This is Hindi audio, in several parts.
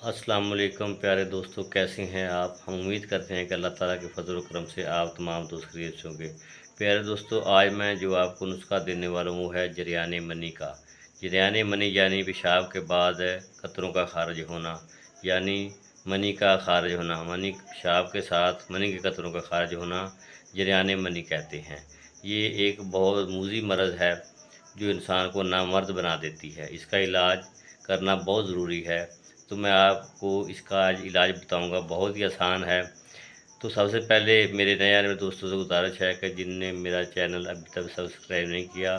अस्सलाम वालेकुम प्यारे दोस्तों, कैसे हैं आप। हम उम्मीद करते हैं कि अल्लाह ताला के फजल व करम से आप तमाम दोस्त खैरियत से होंगे। प्यारे दोस्तों, आज मैं जो आपको नुस्खा देने वाला हूँ वो है जरियाने मनी का। जरियाने मनी यानी पेशाब के बाद कतरों का खारिज होना, यानी मनी का खारिज होना, मनी पेशाब के साथ मनी के कतरों का खारिज होना जरियाने मनी कहते हैं। ये एक बहुत मूज़ी मर्ज़ है जो इंसान को नामर्द बना देती है। इसका इलाज करना बहुत ज़रूरी है। तो मैं आपको इसका आज इलाज बताऊंगा, बहुत ही आसान है। तो सबसे पहले मेरे नए आने वाले दोस्तों से गुजारिश है कि जिनने मेरा चैनल अभी तक सब्सक्राइब नहीं किया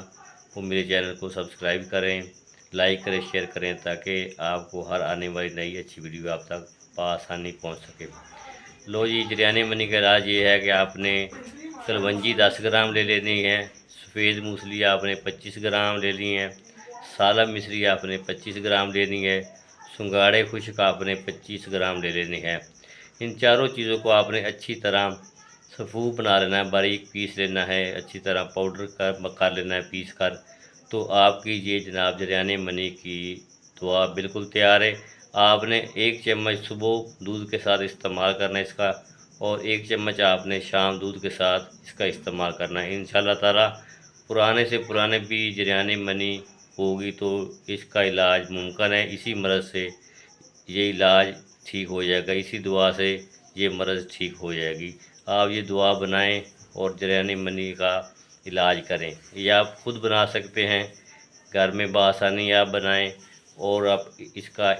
वो मेरे चैनल को सब्सक्राइब करें, लाइक करें, शेयर करें, ताकि आपको हर आने वाली नई अच्छी वीडियो आप तक आसानी पहुंच सके। लो जी, जरियाने मनी का इलाज ये है कि आपने कलवंजी 10 ग्राम ले लेनी है, सफ़ेद मूसली आपने 25 ग्राम ले ली है, सालब मिश्री आपने 25 ग्राम लेनी है, सुंगाड़े खुश्क आपने 25 ग्राम ले लेनी है। इन चारों चीज़ों को आपने अच्छी तरह सफ़ूफ बना लेना है, बारीक पीस लेना है, अच्छी तरह पाउडर कर लेना है पीस कर। तो आपकी ये जनाब जरियाने मनी की दवा बिल्कुल तैयार है। आपने 1 चम्मच सुबह दूध के साथ इस्तेमाल करना है इसका, और 1 चम्मच आपने शाम दूध के साथ इसका इस्तेमाल करना है। इंशाल्लाह ताला पुराने से पुराने भी जरियाने मनी होगी तो इसका इलाज मुमकिन है। इसी मर्ज़ से ये इलाज ठीक हो जाएगा, इसी दुआ से ये मर्ज़ ठीक हो जाएगी। आप ये दुआ बनाएं और जरियाने मनी का इलाज करें। ये आप खुद बना सकते हैं, घर में बआसानी आप बनाएं और आप इसका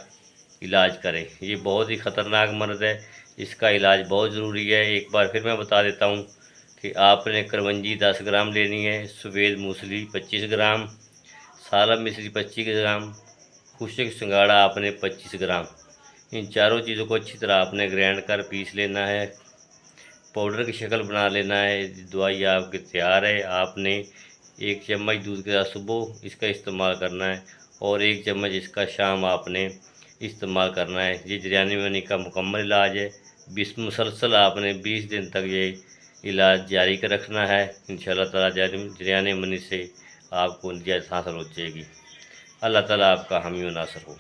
इलाज करें। ये बहुत ही ख़तरनाक मर्ज़ है, इसका इलाज बहुत ज़रूरी है। एक बार फिर मैं बता देता हूँ कि आपने करवंजी 10 ग्राम लेनी है, सफ़ेद मूसली 25 ग्राम, सालब मिश्री 25 ग्राम, खुश्क सिंगाड़ा आपने 25 ग्राम। इन चारों चीज़ों को अच्छी तरह आपने ग्राइंड कर पीस लेना है, पाउडर की शक्ल बना लेना है। दवाई आपकी तैयार है। आपने 1 चम्मच दूध के साथ सुबह इसका इस्तेमाल करना है और 1 चम्मच इसका शाम आपने इस्तेमाल करना है। ये जरियाने मनी का मुकम्मल इलाज है। मुसलसल आपने 20 दिन तक ये इलाज जारी कर रखना है। इंशाल्लाह ताला जरियाने मनी से आपको निजात हासिल हो जाएगी। अल्लाह ताला आपका हामी व नासर हो।